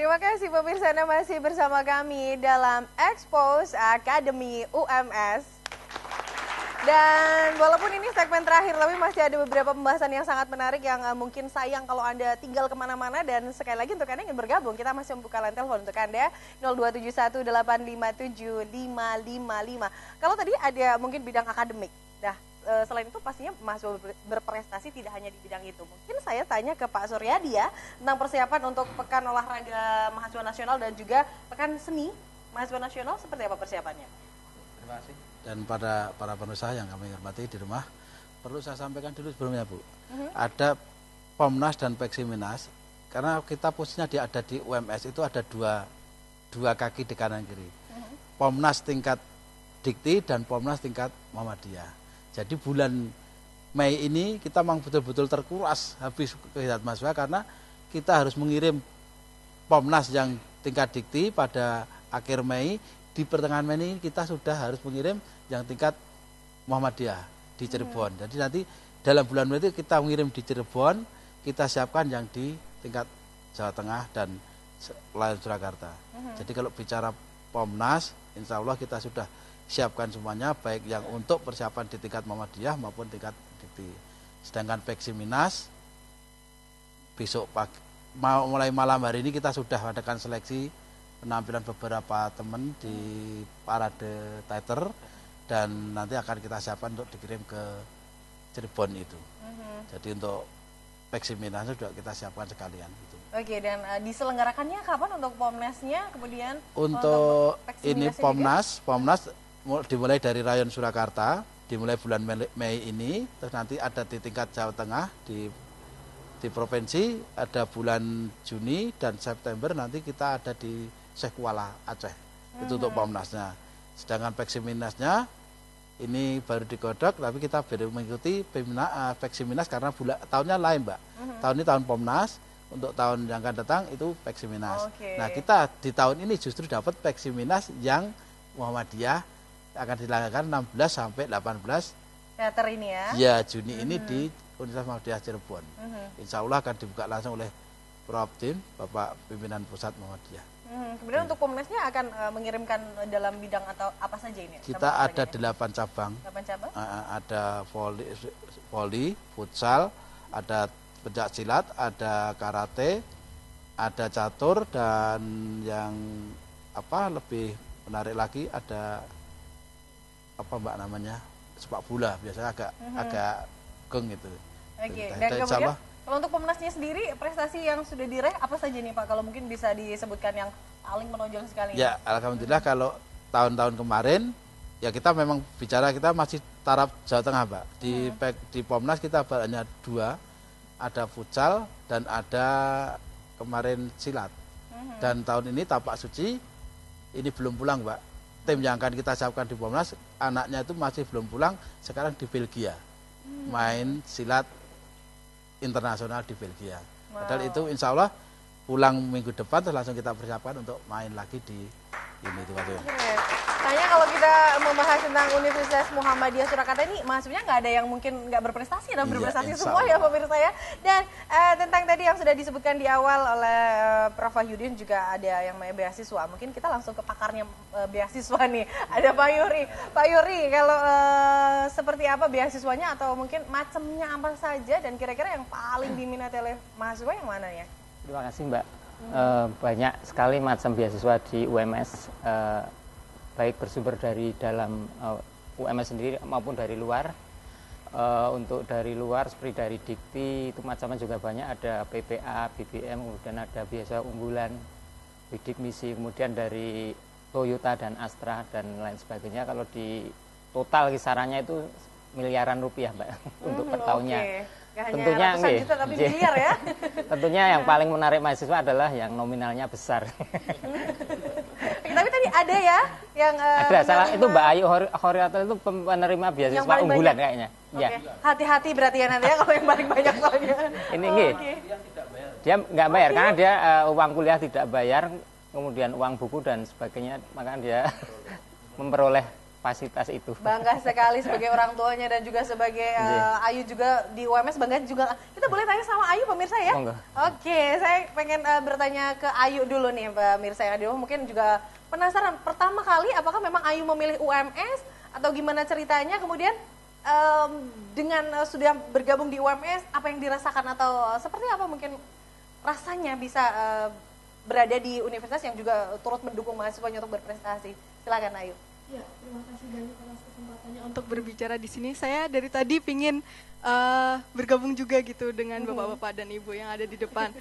Terima kasih pemirsa, Anda masih bersama kami dalam Expose Academy UMS. Dan walaupun ini segmen terakhir, tapi masih ada beberapa pembahasan yang sangat menarik yang mungkin sayang kalau Anda tinggal kemana-mana. Dan sekali lagi untuk Anda yang ingin bergabung, kita masih membuka line telepon untuk Anda 02718575555. Kalau tadi ada mungkin bidang akademik, selain itu pastinya mahasiswa berprestasi tidak hanya di bidang itu. Mungkin saya tanya ke Pak Suryadi ya, tentang persiapan untuk Pekan Olahraga Mahasiswa Nasional dan juga Pekan Seni Mahasiswa Nasional, seperti apa persiapannya? Terima kasih. Dan pada para pengusaha yang kami hormati di rumah, perlu saya sampaikan dulu sebelumnya Bu, ada Pomnas dan Peksiminas, karena kita posisinya ada di UMS itu ada dua kaki di kanan kiri. Pomnas tingkat Dikti dan Pomnas tingkat Muhammadiyah. Jadi bulan Mei ini kita memang betul-betul terkuras habis kegiatan mahasiswa karena kita harus mengirim Pomnas yang tingkat Dikti pada akhir Mei. Di pertengahan Mei ini kita sudah harus mengirim yang tingkat Muhammadiyah di Cirebon. Jadi nanti dalam bulan Mei itu kita mengirim di Cirebon, kita siapkan yang di tingkat Jawa Tengah dan lain Surakarta. Jadi kalau bicara Pomnas, insya Allah kita sudah siapkan semuanya, baik yang untuk persiapan di tingkat Muhammadiyah maupun tingkat Dikti. Sedangkan Peksiminas, besok pagi, mulai malam hari ini kita sudah adakan seleksi penampilan beberapa teman di parade teater dan nanti akan kita siapkan untuk dikirim ke Cirebon itu. Jadi untuk Peksiminas sudah kita siapkan sekalian gitu. Oke, dan diselenggarakannya kapan untuk Pomnasnya? Kemudian untuk ini Pomnas dimulai dari Rayon Surakarta, dimulai bulan Mei ini, terus nanti ada di tingkat Jawa Tengah di provinsi, ada bulan Juni dan September nanti kita ada di Sekuala Aceh. Itu untuk Pomnasnya. Sedangkan Peksiminasnya ini baru digodok, tapi kita baru mengikuti Peksiminas karena tahunnya lain, Mbak. Tahun ini tahun Pomnas, untuk tahun yang akan datang itu Peksiminas. Nah, kita di tahun ini justru dapat Peksiminas yang Muhammadiyah akan dilakukan 16 sampai 18 teater ini ya. Ya, Juni ini di Universitas Muhammadiyah Cirebon. Insya Allah akan dibuka langsung oleh Prof. Tim, Bapak Pimpinan Pusat Muhammadiyah. Kemudian untuk Pomnasnya akan mengirimkan dalam bidang atau apa saja ini? Kita ada 8 cabang. 8 cabang? Ada voli, futsal, ada pencak silat, ada karate, ada catur, dan yang lebih menarik lagi ada Mbak namanya, sepak bola, biasanya agak geng gitu. Dan kemudian kalau untuk Pomnasnya sendiri, prestasi yang sudah diraih apa saja nih Pak? Kalau mungkin bisa disebutkan yang paling menonjol sekali. Ya, alhamdulillah kalau tahun-tahun kemarin, ya kita memang bicara kita masih taraf Jawa Tengah, Pak. Di Pomnas kita hanya 2, ada futsal dan ada kemarin silat. Dan tahun ini Tapak Suci, ini belum pulang, Pak. Tim yang akan kita siapkan di Pomnas, anaknya itu masih belum pulang, sekarang di Belgia. Main silat internasional di Belgia. Padahal itu insya Allah pulang minggu depan terus langsung kita persiapkan untuk main lagi di ini itu. Tanya kalau kita membahas tentang Universitas Muhammadiyah Surakarta ini, mahasiswanya nggak ada yang mungkin nggak berprestasi, dan berprestasi semua ya pemirsa ya. Dan tentang tadi yang sudah disebutkan di awal oleh Prof. Wahyudin juga ada yang namanya beasiswa. Mungkin kita langsung ke pakarnya beasiswa nih. Ada Pak Yuri. Pak Yuri, kalau seperti apa beasiswanya atau mungkin macamnya apa saja dan kira-kira yang paling diminati oleh mahasiswa yang mana ya? Terima kasih Mbak. Banyak sekali macam beasiswa di UMS. Baik bersumber dari dalam UMS sendiri maupun dari luar. Untuk dari luar seperti dari Dikti itu macamnya juga banyak, ada PPA, BBM, kemudian ada beasiswa unggulan, bidik misi, kemudian dari Toyota dan Astra dan lain sebagainya. Kalau di total kisarannya itu miliaran rupiah Mbak untuk per tahunnya. Tentunya juta, tapi miliar ya. Tentunya yang paling menarik mahasiswa adalah yang nominalnya besar. Tapi tadi ada ya yang ada salah itu Mbak Ayu Khoriatul itu penerima beasiswa unggulan kayaknya. Ya. Hati-hati berarti ya nanti ya kalau yang paling banyak soalnya. Ini dia nggak bayar karena dia uang kuliah tidak bayar, kemudian uang buku dan sebagainya, maka dia memperoleh kapasitas itu. Bangga sekali sebagai orang tuanya dan juga sebagai Ayu juga di UMS, bangga juga. Kita boleh tanya sama Ayu pemirsa ya? Monggo. Oke, saya pengen bertanya ke Ayu dulu nih pemirsa yang di rumah, mungkin juga penasaran pertama kali apakah memang Ayu memilih UMS atau gimana ceritanya, kemudian dengan sudah bergabung di UMS apa yang dirasakan atau seperti apa mungkin rasanya bisa berada di universitas yang juga turut mendukung mahasiswanya untuk berprestasi. Silakan Ayu. Ya, terima kasih Dani atas kesempatannya untuk berbicara di sini. Saya dari tadi pingin bergabung juga gitu dengan bapak-bapak dan ibu yang ada di depan.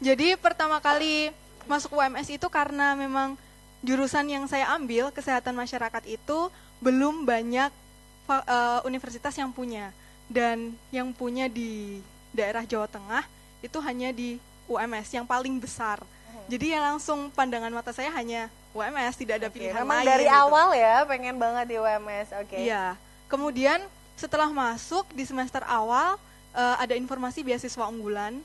Jadi pertama kali masuk UMS itu karena memang jurusan yang saya ambil, kesehatan masyarakat itu belum banyak universitas yang punya. Dan yang punya di daerah Jawa Tengah itu hanya di UMS yang paling besar. Jadi yang langsung pandangan mata saya hanya UMS, tidak ada pilihan memang lain. dari gitu. awal ya pengen banget di UMS. Oke. Iya. Kemudian setelah masuk di semester awal ada informasi beasiswa unggulan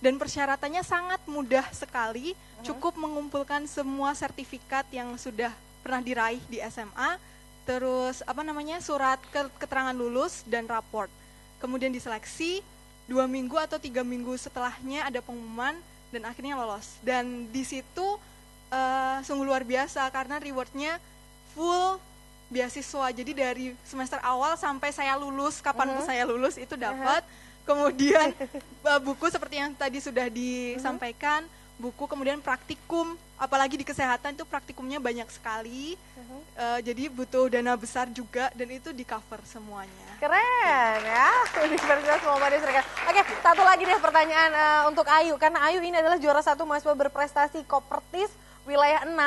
dan persyaratannya sangat mudah sekali. Cukup mengumpulkan semua sertifikat yang sudah pernah diraih di SMA, terus surat keterangan lulus dan raport. Kemudian diseleksi. 2 minggu atau 3 minggu setelahnya ada pengumuman dan akhirnya lolos. Dan di situ sungguh luar biasa karena rewardnya full beasiswa. Jadi dari semester awal sampai saya lulus, kapanpun saya lulus itu dapat. Kemudian buku seperti yang tadi sudah disampaikan, buku, kemudian praktikum, apalagi di kesehatan itu praktikumnya banyak sekali. Jadi butuh dana besar juga dan itu di cover semuanya. Keren ya, Universitas Muhammadiyah Surakarta. Oke, satu lagi deh pertanyaan untuk Ayu. Karena Ayu ini adalah juara 1 mahasiswa berprestasi Kopertis wilayah 6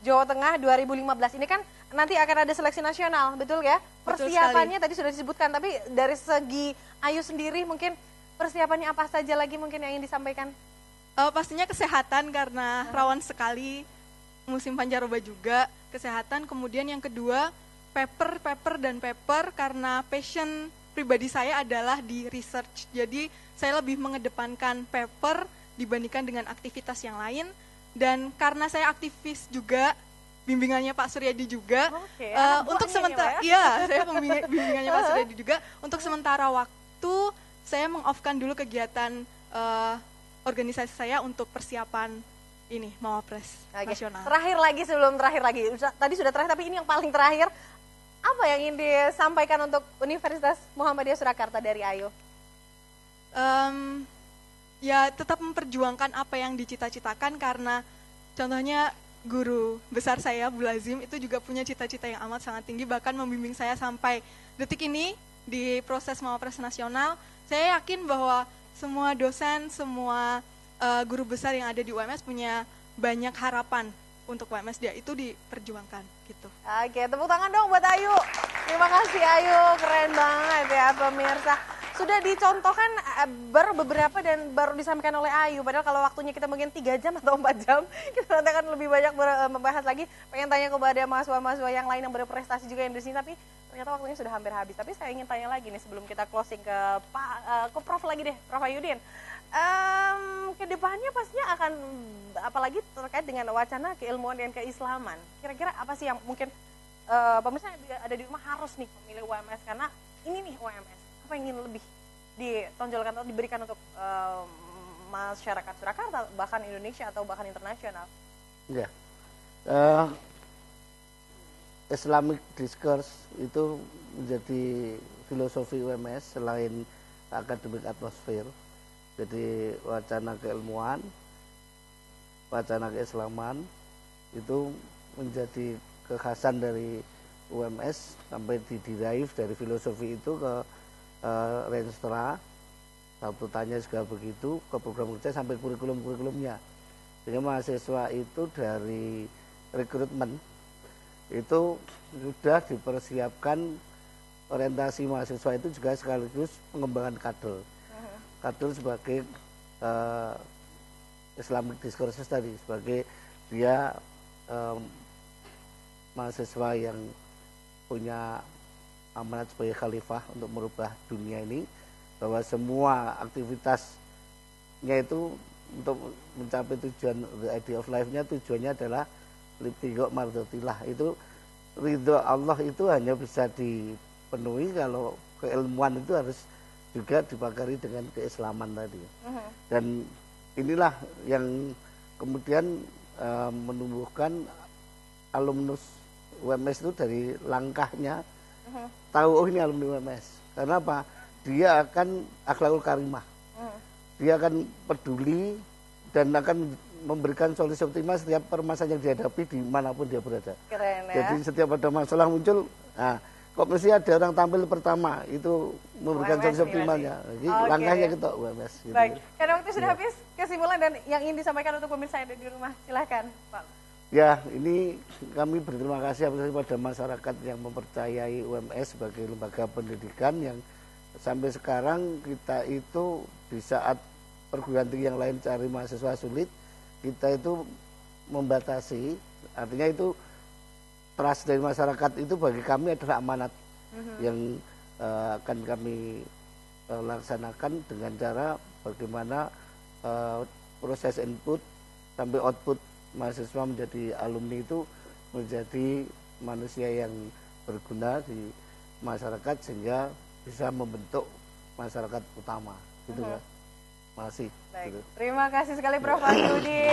Jawa Tengah 2015. Ini kan nanti akan ada seleksi nasional, betul ya? Betul Persiapannya tadi sudah disebutkan, tapi dari segi Ayu sendiri mungkin persiapannya apa saja lagi mungkin yang ingin disampaikan? Pastinya kesehatan karena rawan sekali musim pancaroba juga, kesehatan. Kemudian yang kedua paper karena passion pribadi saya adalah di research. Jadi saya lebih mengedepankan paper dibandingkan dengan aktivitas yang lain. Dan karena saya aktivis juga, bimbingannya Pak Suryadi juga. Untuk sementara, saya bimbingannya Pak Suryadi juga. Untuk sementara waktu saya meng-off-kan dulu kegiatan organisasi saya untuk persiapan ini Mawapres nasional. Terakhir lagi sebelum terakhir lagi, tadi sudah terakhir tapi ini yang paling terakhir. Apa yang ingin disampaikan untuk Universitas Muhammadiyah Surakarta dari Ayu? Ya tetap memperjuangkan apa yang dicita-citakan karena contohnya guru besar saya Bu Lazim itu juga punya cita-cita yang amat sangat tinggi, bahkan membimbing saya sampai detik ini di proses Mawapres nasional. Saya yakin bahwa semua dosen, semua guru besar yang ada di UMS punya banyak harapan untuk UMS, dia itu diperjuangkan gitu. Oke, tepuk tangan dong buat Ayu. Terima kasih Ayu, keren banget ya pemirsa. Sudah dicontohkan baru beberapa dan baru disampaikan oleh Ayu. Padahal kalau waktunya kita mungkin 3 jam atau 4 jam, kita nanti akan lebih banyak membahas lagi. Pengen tanya kepada mahasiswa-mahasiswa yang lain yang berprestasi juga yang di sini, tapi ternyata waktunya sudah hampir habis. Tapi saya ingin tanya lagi nih sebelum kita closing ke Prof lagi deh, Prof Ayudin. Kedepannya pastinya akan apalagi terkait dengan wacana keilmuan dan keislaman. Kira-kira apa sih yang mungkin pemirsa yang ada di rumah harus nih memilih UMS karena ini nih UMS. Apa yang ingin lebih ditonjolkan atau diberikan untuk masyarakat Surakarta, bahkan Indonesia atau bahkan internasional? Ya, Islamic discourse itu menjadi filosofi UMS selain akademik atmosfer. Jadi wacana keilmuan, wacana keislaman itu menjadi kekhasan dari UMS sampai diderive dari filosofi itu ke Renstra, tuntutannya juga begitu, ke program kerja sampai kurikulum-kurikulumnya. Sehingga mahasiswa itu dari rekrutmen itu sudah dipersiapkan orientasi mahasiswa itu juga sekaligus pengembangan kader. Kader sebagai Islamic discourses tadi, sebagai dia mahasiswa yang punya amanat sebagai khalifah untuk merubah dunia ini, bahwa semua aktivitasnya itu untuk mencapai tujuan the idea of life-nya, tujuannya adalah libtigok mardotillah. Itu ridho Allah itu hanya bisa dipenuhi kalau keilmuan itu harus juga dibakari dengan keislaman tadi. Dan inilah yang kemudian menumbuhkan alumnus UMS itu dari langkahnya tahu, oh ini alumni UMS. Karena apa? Dia akan akhlakul karimah. Dia akan peduli dan akan memberikan solusi optimal setiap permasalahan yang dihadapi dimanapun dia berada. Keren ya. Jadi setiap ada masalah muncul, nah, kok mesti ada orang tampil pertama itu memberikan UMS solusi optimalnya. Jadi langkahnya kita UMS. Gitu. Baik, karena waktu sudah habis, kesimpulan dan yang ingin disampaikan untuk pemirsa yang ada di rumah, silahkan Pak. Ya, ini kami berterima kasih pada masyarakat yang mempercayai UMS sebagai lembaga pendidikan yang sampai sekarang kita itu di saat perguruan tinggi yang lain cari mahasiswa sulit, kita itu membatasi, artinya itu trust dari masyarakat itu bagi kami adalah amanat yang akan kami laksanakan dengan cara bagaimana proses input sampai output mahasiswa menjadi alumni itu menjadi manusia yang berguna di masyarakat sehingga bisa membentuk masyarakat utama gitu ya. Masih. Baik. Gitu. Terima kasih sekali Prof. Marsudi.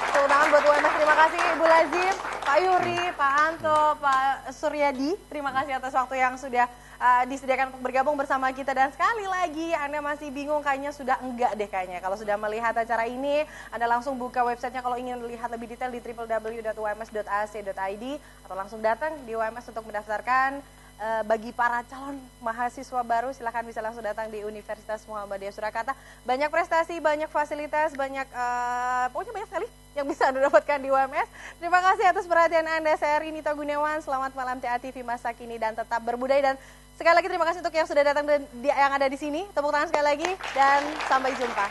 Keundangan buat UMS. Terima kasih Ibu Lazim, Pak Yuri, Pak Anto, Pak Suryadi. Terima kasih atas waktu yang sudah disediakan untuk bergabung bersama kita. Dan sekali lagi Anda masih bingung, kayaknya sudah enggak deh kayaknya. Kalau sudah melihat acara ini, Anda langsung buka websitenya kalau ingin melihat lebih detail di www.ums.ac.id atau langsung datang di UMS untuk mendaftarkan. Bagi para calon mahasiswa baru silahkan bisa langsung datang di Universitas Muhammadiyah Surakarta. Banyak prestasi, banyak fasilitas, banyak pokoknya banyak sekali yang bisa Anda dapatkan di UMS. Terima kasih atas perhatian Anda. Saya Rinita Gunawan. Selamat malam TA TV masa kini dan tetap berbudaya. Dan sekali lagi terima kasih untuk yang sudah datang dan yang ada di sini. Tepuk tangan sekali lagi dan sampai jumpa.